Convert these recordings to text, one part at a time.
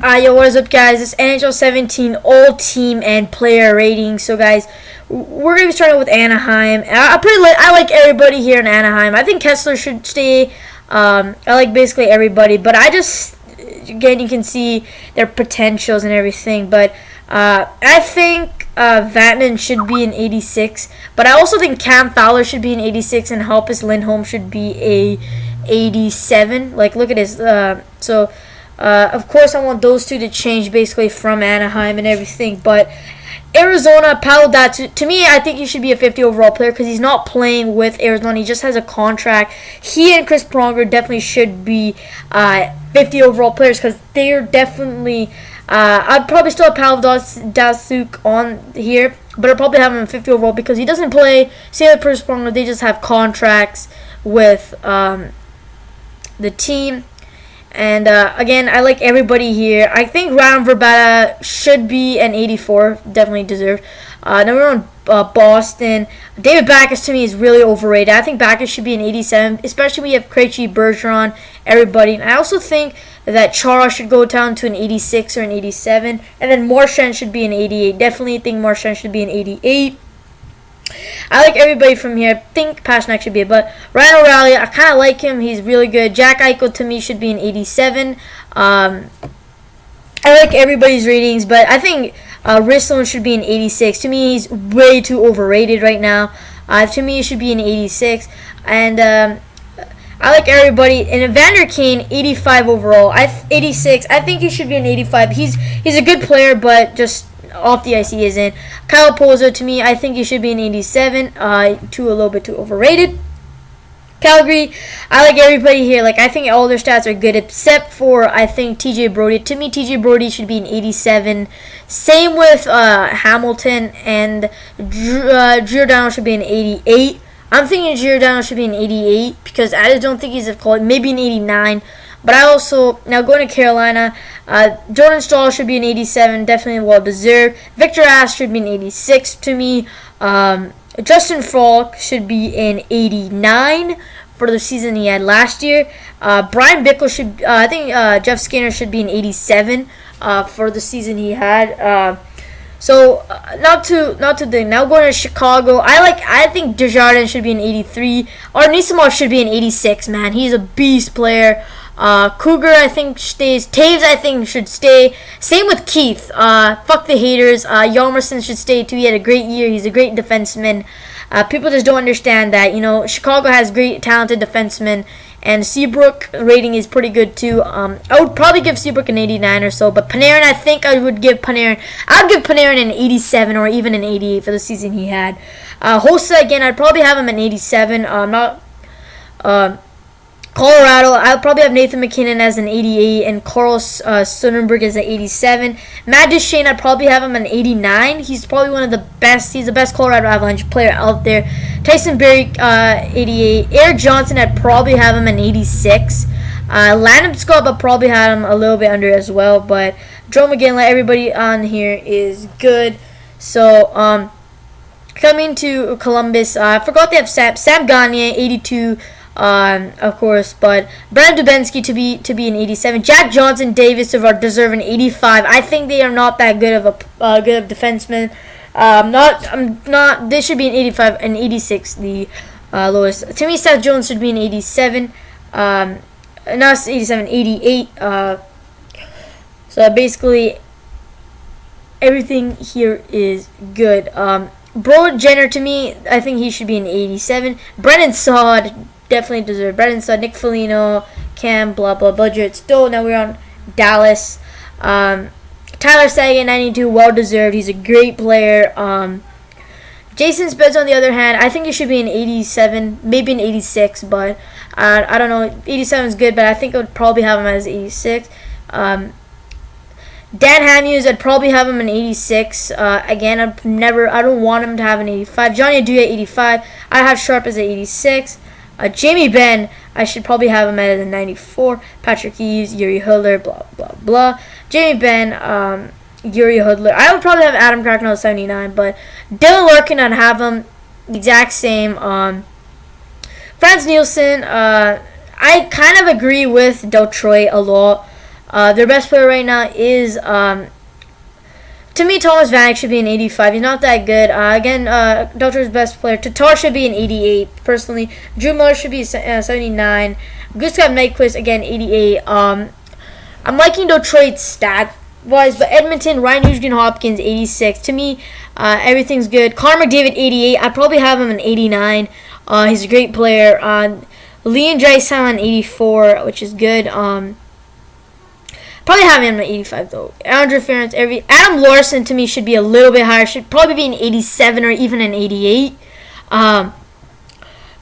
Yo, what is up, guys? It's NHL 17 all team and player ratings. So, guys, we're gonna be starting with Anaheim. I like everybody here in Anaheim. I think Kessler should stay. I like basically everybody, but again, you can see their potentials and everything. But I think Vatanen should be an 86. But I also think Cam Fowler should be an 86, and Hampus Lindholm should be a 87. Like, look at this. Of course, I want those two to change basically from Anaheim and everything. But Arizona, Pavel Datsyuk, to me, I think he should be a 50 overall player because he's not playing with Arizona. He just has a contract. He and Chris Pronger definitely should be 50 overall players because they're definitely... I'd probably still have Pavel Datsyuk on here, but I'd probably have him 50 overall because he doesn't play. Same with Chris Pronger. They just have contracts with the team. And again, I like everybody here. I think Ryan Verbata should be an 84, definitely deserved. Then we're on Boston. David Backes to me is really overrated. I think Backes should be an 87, especially when you have Krejci, Bergeron, everybody. And I also think that Chara should go down to an 86 or an 87, and then Marchand should be an 88. Definitely think Marchand should be an 88. I like everybody from here. I think Pastrnak should be it, but Ryan O'Reilly, I kind of like him. He's really good. Jack Eichel to me should be an 87. I like everybody's ratings, but I think Risslin should be an 86. To me, he's way too overrated right now. To me, he should be an 86. And I like everybody. And Evander Kane, 85 overall. 86. I think he should be an 85. He's a good player, but just off the ice he isn't. Kyle Pozo, to me, I think he should be an 87. A little bit too overrated. Calgary, I like everybody here. Like, I think all their stats are good except for, I think, TJ Brodie. To me, TJ Brodie should be an 87. Same with Hamilton, and Giordano should be an 88. I'm thinking Giordano should be an 88 because I just don't think he's a quality. Maybe an 89. But I also, now going to Carolina, Jordan Staal should be an 87, definitely well deserved. Victor Ashe should be an 86 to me. Justin Falk should be an 89 for the season he had last year. Brian Bickle should, I think Jeff Skinner should be an 87 for the season he had. Not to think. Now going to Chicago, I think Desjardins should be an 83. Or Nisimov should be an 86. Man, he's a beast player. Cougar, I think, stays. Taves, I think, should stay. Same with Keith. Fuck the haters. Yarmerson should stay, too. He had a great year. He's a great defenseman. People just don't understand that. You know, Chicago has great, talented defensemen. And Seabrook rating is pretty good, too. I would probably give Seabrook an 89 or so. But Panarin, I think I would give Panarin. I would give Panarin an 87 or even an 88 for the season he had. Hossa, again, I'd probably have him an 87. Colorado, I'll probably have Nathan McKinnon as an 88 and Carl Soderberg as an 87. Matt Duchene, I'd probably have him an 89. He's probably one of the best. He's the best Colorado Avalanche player out there. Tyson Berry, 88. Eric Johnson, I'd probably have him an 86. Landeskog, I'll probably have him a little bit under as well. But Joe McGinley, everybody on here is good. So, coming to Columbus, I forgot they have Sam Gagner, 82. Of course, but Brandon Dubinsky to be an 87. Jack Johnson, Davis deserve an 85. I think they are not that good of a defenseman. They should be an 85 and 86 the lowest. To me, Seth Jones should be an 87. Not 87, 88. So basically, everything here is good. Bro Jenner, to me, I think he should be an 87. Brennan Saad definitely deserve. Brendan Saad, Nick Foligno, Cam, blah, blah, budget. Still, now we're on Dallas. Tyler Seguin, 92, well-deserved. He's a great player. Jason Spezza, on the other hand, I think he should be an 87, maybe an 86, but I don't know. 87 is good, but I think I would probably have him as 86. Dan Hamhuis, I'd probably have him an 86. Again, I don't want him to have an 85. Johnny Duya, 85. I have Sharp as an 86. Jamie Benn, I should probably have him at a 94. Patrick Hughes, Yuri Hudler, blah, blah, blah. Jamie Benn, Yuri Hudler. I would probably have Adam Cracknell at 79, but Dylan Larkin, I'd have him exact same. Franz Nielsen, I kind of agree with Detroit a lot. Their best player right now is, to me, Thomas Vanek should be an 85. He's not that good. Again, Deltra's best player. Tatar should be an 88, personally. Drew Miller should be 79. Gustav Nyquist, again, 88. I'm liking Detroit's stat-wise, but Edmonton, Ryan Nugent-Hopkins, 86. To me, everything's good. Connor McDavid, 88. I probably have him an 89. He's a great player. Leon Draisaitl, an 84, which is good. Probably have him at 85 though. Andrew Ference, Adam Larson to me should be a little bit higher. Should probably be an 87 or even an 88.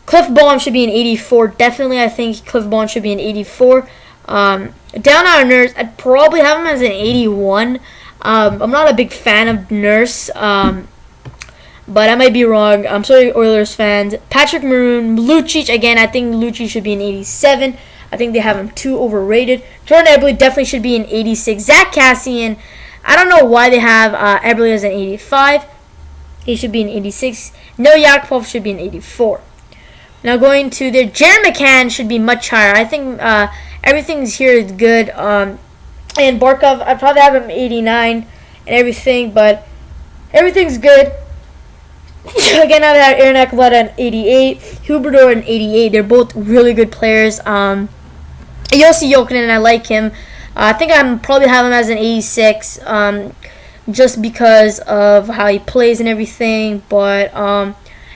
Cliff Baum should be an 84. Definitely, I think Cliff Baum should be an 84. Down on Nurse, I'd probably have him as an 81. I'm not a big fan of Nurse, but I might be wrong. I'm sorry, Oilers fans. Patrick Maroon, Lucic, again, I think Lucic should be an 87. I think they have him too overrated. Jordan Eberle definitely should be an 86. Zach Cassian, I don't know why they have Eberle as an 85. He should be an 86. Noah Yakupov should be an 84. Now going to their Jared McCann should be much higher. I think everything's here is good. And Barkov, I'd probably have him 89 and everything, but everything's good. Again, I've had Aaron Ekblad at 88, Huberdeau at 88. They're both really good players. Yossi Jokinen, I like him. I think I'm probably have him as an 86, just because of how he plays and everything. But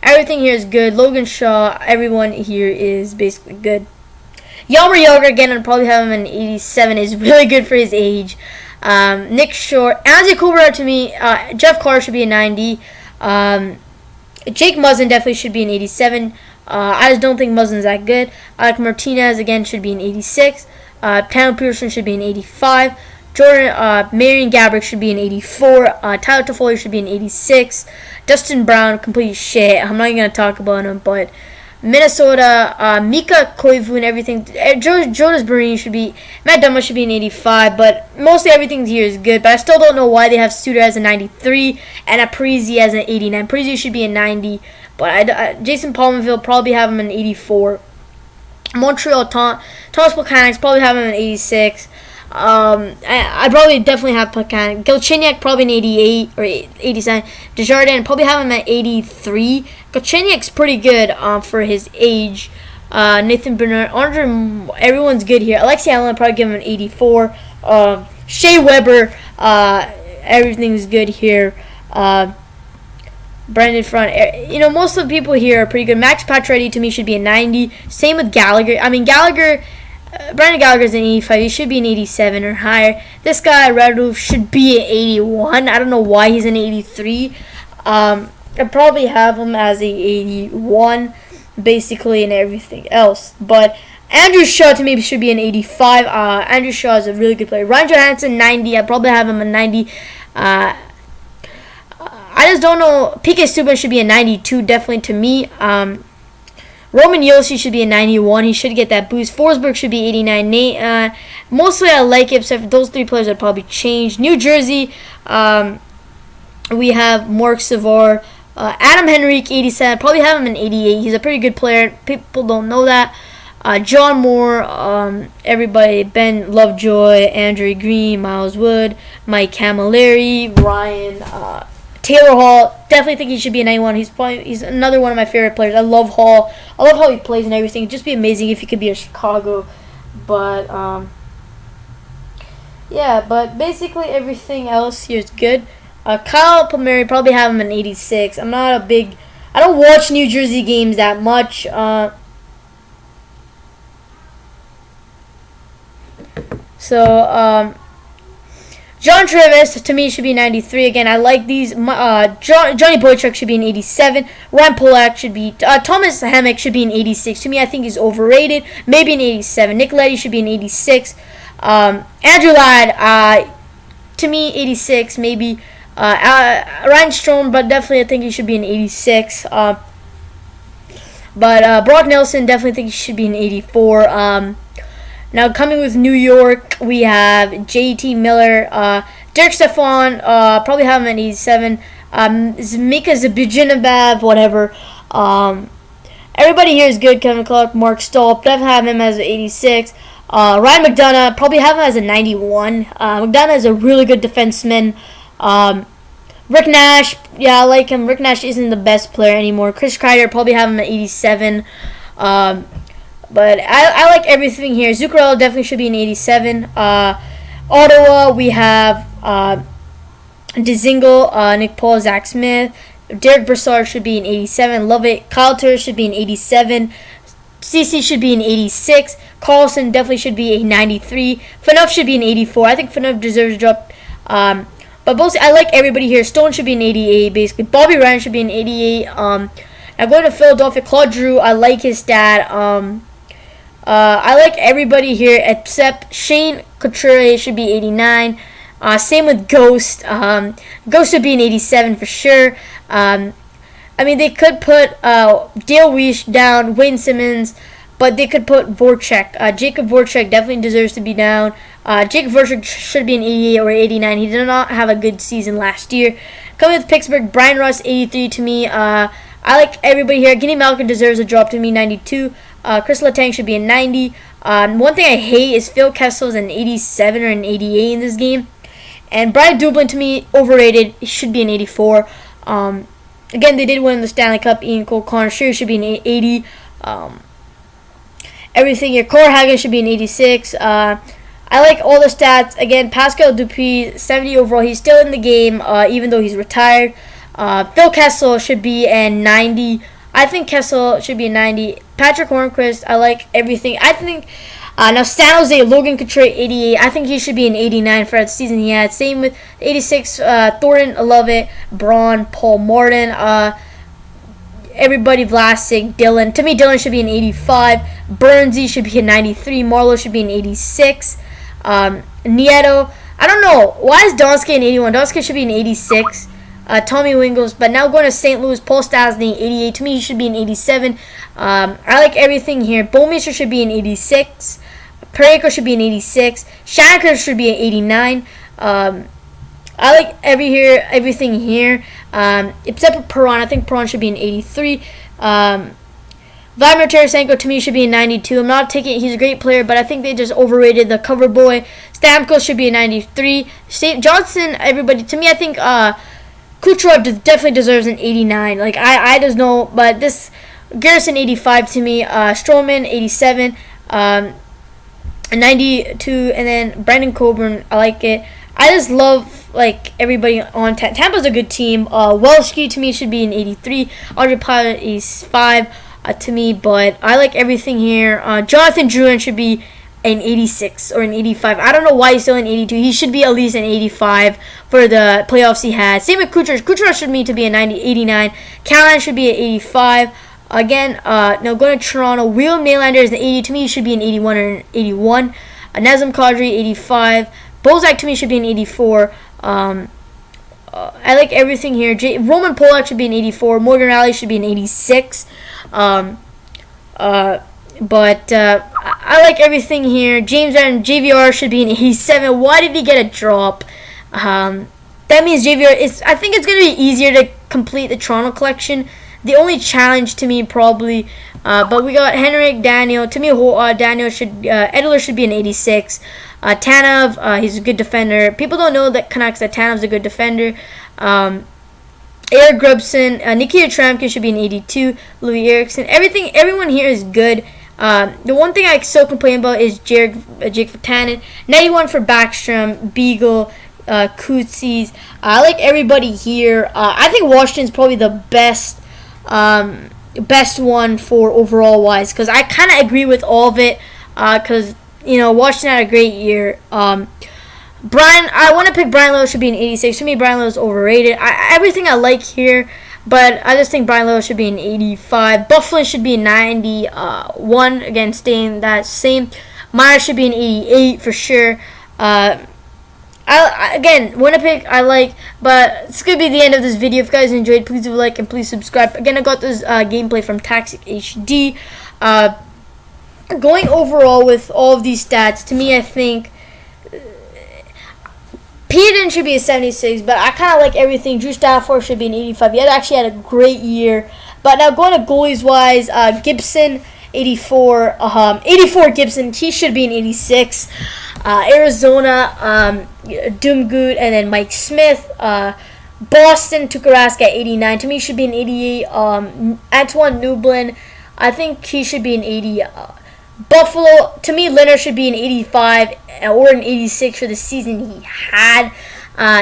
everything here is good. Logan Shaw, everyone here is basically good. Yelmer Yager, again, I'd probably have him an 87. Is really good for his age. Nick Shore, Anze Kopitar to me. Jeff Carr should be a 90. Jake Muzzin definitely should be an 87. I just don't think Muzzin's that good. Alec Martinez, again, should be an 86. Tanner Pearson should be an 85. Marion Gaborik should be an 84. Tyler Toffoli should be an 86. Dustin Brown, complete shit. I'm not even going to talk about him, but Minnesota, Mika Koivu and everything. Jonas Barini should be, Matt Dumba should be an 85, but mostly everything here is good. But I still don't know why they have Suter as a 93 and Aparizi as an 89. Aparizi should be a 90, but Jason Palmerville probably have him an 84. Montreal, Thomas Plekanec probably have him an 86. I probably definitely have Plekanec. Galchenyuk probably an 88 or 87. Desjardins probably have him at 83. Galchenyuk's pretty good for his age. Nathan Bernard, Andre, everyone's good here. Alexei Allen probably give him an 84. Shea Weber, everything's good here. Brandon Front, most of the people here are pretty good. Max Pacioretty to me should be a 90. Same with Gallagher. I mean, Brandon Gallagher's an 85. He should be an 87 or higher. This guy, Radulov, should be an 81. I don't know why he's an 83. I'd probably have him as a 81, basically, and everything else. But Andrew Shaw to me should be an 85. Andrew Shaw is a really good player. Ryan Johansson, 90. I'd probably have him a 90. I just don't know. PK Subban should be a 92, definitely to me. Roman Josi should be a 91. He should get that boost. Forsberg should be 89. Mostly I like it, except for those three players I'd probably change. New Jersey, we have Mark Savard. Adam Henrique, 87. Probably have him an 88. He's a pretty good player. People don't know that. John Moore, everybody, Ben Lovejoy, Andrew Green, Miles Wood, Mike Camilleri, Ryan, Taylor Hall, definitely think he should be a 91. He's another one of my favorite players. I love Hall. I love how he plays and everything. It'd just be amazing if he could be a Chicago. But yeah, but basically everything else here is good. Kyle Palmieri, probably have him an 86. I don't watch New Jersey games that much. John Travis, to me, should be 93. Again, I like these. Johnny Boychuk should be an 87. Ryan Polak should be... Thomas Hammock should be an 86. To me, I think he's overrated. Maybe an 87. Nick Leddy should be an 86. Andrew Ladd, to me, 86. Maybe. Ryan Strome, but definitely I think he should be an 86. But Brock Nelson, definitely think he should be an 84. Now, coming with New York, we have JT Miller, Derek Stepan, probably have him at 87, Mika Zibanejad, whatever. Everybody here is good. Kevin Clark, Mark Stahl, definitely have him as 86. Ryan McDonough, probably have him as a 91. McDonough is a really good defenseman. Rick Nash, yeah, I like him. Rick Nash isn't the best player anymore. Chris Kreider, probably have him at 87. But I like everything here. Zuccarello definitely should be an 87. Ottawa, we have Dzingel, Nick Paul, Zach Smith. Derek Brassard should be an 87. Love it. Kyle Turris should be an 87. CC should be an 86. Carlson definitely should be a 93. Phaneuf should be an 84. I think Phaneuf deserves a drop. But both, I like everybody here. Stone should be an 88, basically. Bobby Ryan should be an 88. I'm going to Philadelphia. Claude Giroux, I like his stat. I like everybody here except Shane Couture should be 89. Same with Ghost. Ghost should be an 87 for sure. I mean, they could put Dale Weiss down, Wayne Simmons, but they could put Voracek. Jacob Voracek definitely deserves to be down. Jacob Voracek should be an 88 or 89. He did not have a good season last year. Coming with Pittsburgh, Brian Russ, 83 to me. I like everybody here. Guinea Malkin deserves a drop to me, 92. Chris Letang should be a 90. One thing I hate is Phil Kessel's an 87 or an 88 in this game. And Brian Dublin, to me, overrated. He should be an 84. Again, they did win the Stanley Cup. Ian Cole Connor sure should be an 80. Everything here. Cole Hagen should be an 86. I like all the stats. Again, Pascal Dupuis, 70 overall. He's still in the game, even though he's retired. Phil Kessel should be a 90. I think Kessel should be a 90. Patrick Hornquist, I like everything. I think now San Jose, Logan Couture, 88. I think he should be an 89 for the season he had. Same with 86. Thornton, I love it. Braun, Paul Martin, everybody, Vlasic, Dylan. To me, Dylan should be an 85. Burnsy should be a 93. Marlowe should be an 86. Nieto, I don't know. Why is Donskey an 81? Donskey should be an 86. Tommy Wingles, but now going to St. Louis, Paul Stastny, 88. To me, he should be an 87. I like everything here. Bowmeister should be an 86. Parayko should be an 86. Shanker should be an 89. I like everything here. Except for Perron. I think Perron should be an 83. Vladimir Tarasenko, to me, should be a 92. I'm not taking it. He's a great player, but I think they just overrated the cover boy. Stamkos should be a 93. St. Johnson, everybody. To me, I think Kucherov definitely deserves an 89. Like, I just know, but this Garrison, 85 to me. Stroman, 87. 92, and then Brandon Coburn, I like it. I just love, like, everybody on Tampa's a good team. Welshke, to me, should be an 83. Andre Pilot, 85 to me, but I like everything here. Jonathan Drouin should be an 86 or an 85. I don't know why he's still an 82. He should be at least an 85 for the playoffs he had. Same with Kucherov. Kucherov should be to be a 89. Callahan should be an 85. Again, now going to Toronto, Will Nylander is an 80. To me, he should be an 81 or an 81. Nazem Kadri, 85. Bozak, to me, should be an 84. I like everything here. Roman Polak should be an 84. Morgan Rielly should be an 86. But I like everything here. James and JVR should be an 87. Why did he get a drop? That means JVR I think it's going to be easier to complete the Toronto collection. The only challenge to me probably, but we got Henrik, Daniel. To me, Daniel Edler should be an 86. Tanev, he's a good defender. People don't know that Tanev's a good defender. Eric Grubson, Nikita Tramkin should be an 82. Louis Eriksson, everyone here is good. The one thing I still complain about is Jake Vatanen. 91 for Backstrom, Beagle, Kutsis. I like everybody here. I think Washington's probably the best one for overall wise, because I kind of agree with all of it, because Washington had a great year. I want to pick Brian Little should be an 86. To me, Brian Little's overrated. Everything I like here, but I just think Brian Little should be an 85. Bufflin should be a 91. Again, staying that same. Myers should be an 88 for sure. Again, Winnipeg I like, but it's going to be the end of this video. If you guys enjoyed, please leave a like and please subscribe. Again, I got this gameplay from Taxic HD. Going overall with all of these stats, to me, I think Peterson should be a 76, but I kind of like everything. Drew Stafford should be an 85. He actually had a great year. But now going to goalies-wise, Gibson, 84. 84 Gibson. He should be an 86. Arizona, Doomgood, and then Mike Smith. Boston, Tukarask at 89. To me, should be an 88. Antoine Nublin, I think he should be an 80. Buffalo, to me, Leonard should be an 85 or an 86 for the season he had.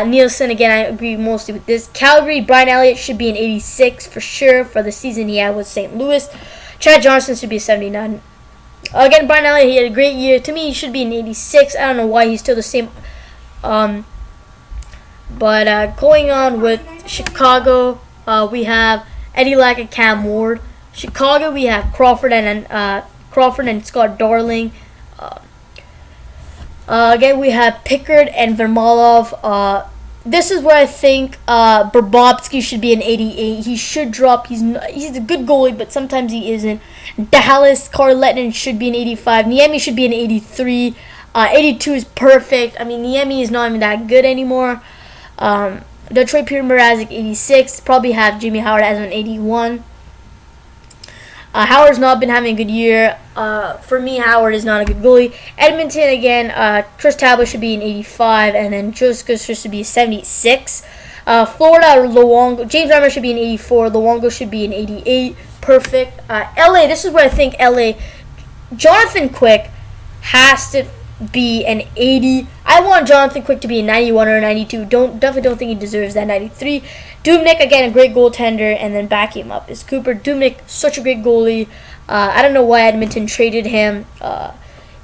Nielsen, again, I agree mostly with this. Calgary, Brian Elliott should be an 86 for sure for the season he had with St. Louis. Chad Johnson should be a 79. Again, Brian Elliott, he had a great year. To me, he should be an 86. I don't know why he's still the same. But going on with Chicago, we have Eddie Lack and Cam Ward. Chicago, we have Crawford and Scott Darling. Again, we have Pickard and Vermalov. This is where I think Bobrovsky should be an 88. He should drop. He's a good goalie, but sometimes he isn't. Dallas, Carl-Letton should be an 85. Niemi should be an 83. 82 is perfect. I mean, Niemi is not even that good anymore. Detroit, Peter Mrazek, 86. Probably have Jimmy Howard as an 81. Howard's not been having a good year. For me, Howard is not a good goalie. Edmonton, again, Chris Talbot should be an 85, and then Joseph should be a 76. Florida, Luongo, James Reimer should be an 84. Luongo should be an 88. Perfect. LA, this is where I think LA, Jonathan Quick has to be an 80. I want Jonathan Quick to be a 91 or a 92. Definitely don't think he deserves that 93. Dubnyk, again, a great goaltender, and then backing him up is Cooper. Dubnyk, such a great goalie. I don't know why Edmonton traded him.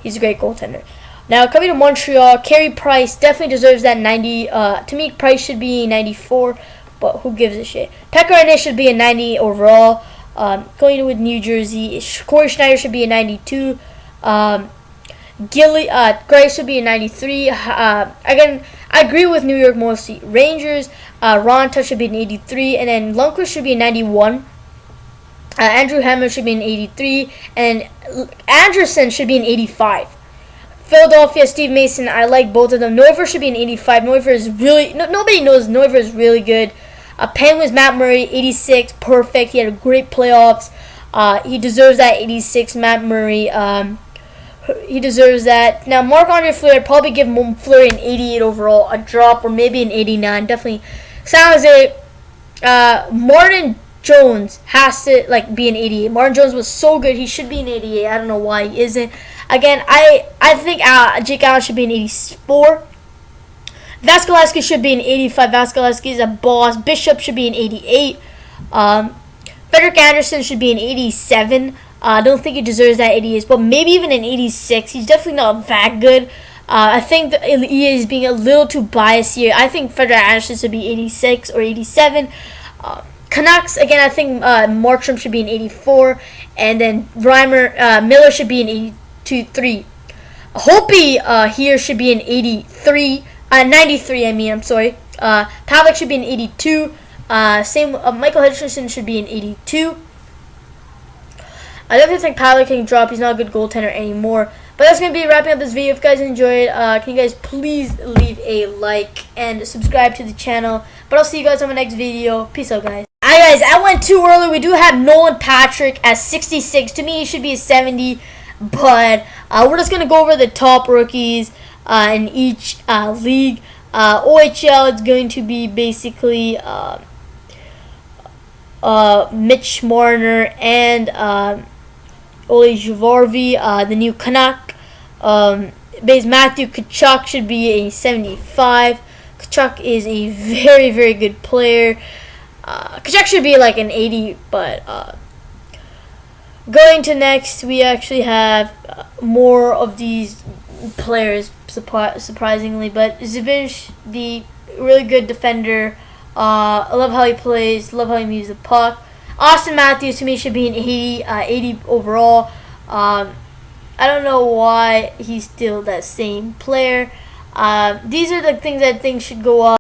He's a great goaltender. Now, coming to Montreal, Carey Price definitely deserves that 90. To me, Price should be 94, but who gives a shit? Pekka Rinne should be a 90 overall. Going with New Jersey, Corey Schneider should be a 92. Gray should be a 93. Again, I agree with New York mostly. Rangers, Ronta should be an 83, and then Lundqvist should be a 91. Andrew Hammond should be an 83, and Anderson should be an 85. Philadelphia, Steve Mason, I like both of them. Neuver should be an 85. Neuver is really, nobody knows Neuver is really good. Penguins, Matt Murray, 86, perfect. He had a great playoffs. He deserves that 86, Matt Murray. He deserves that. Now, Marc-Andre Fleury, I'd probably give Fleury an 88 overall, a drop, or maybe an 89. Definitely. San Jose, Martin Jones has to be an 88. Martin Jones was so good, he should be an 88. I don't know why he isn't. Again, I think Jake Allen should be an 84. Vasilevskiy should be an 85. Vasilevskiy is a boss. Bishop should be an 88. Frederik Andersen should be an 87. I don't think he deserves that 88, but maybe even an 86. He's definitely not that good. I think he is being a little too biased here. I think Frederik Andersen should be 86 or 87. Canucks, again, I think Markstrom should be an 84. And then Miller should be an 83. Hopi here should be an 83. 93, I'm sorry. Pavlik should be an 82. Michael Hutchinson should be an 82. I definitely think Pavlik can drop. He's not a good goaltender anymore. But that's going to be wrapping up this video. If you guys enjoyed, can you guys please leave a like and subscribe to the channel. But I'll see you guys on my next video. Peace out, guys. Alright, guys, I went too early. We do have Nolan Patrick at 66. To me, he should be a 70. But we're just going to go over the top rookies in each league. OHL, it's going to be basically Mitch Marner and Ole Javarvi, the new Canuck. Matthew Tkachuk should be a 75. Tkachuk is a very, very good player. Tkachuk should be like an 80, but going to next, we actually have more of these players, surprisingly. But Zibinch, the really good defender. I love how he plays, love how he moves the puck. Austin Matthews, to me, should be an 80 overall. I don't know why he's still that same player. These are the things that I think should go up.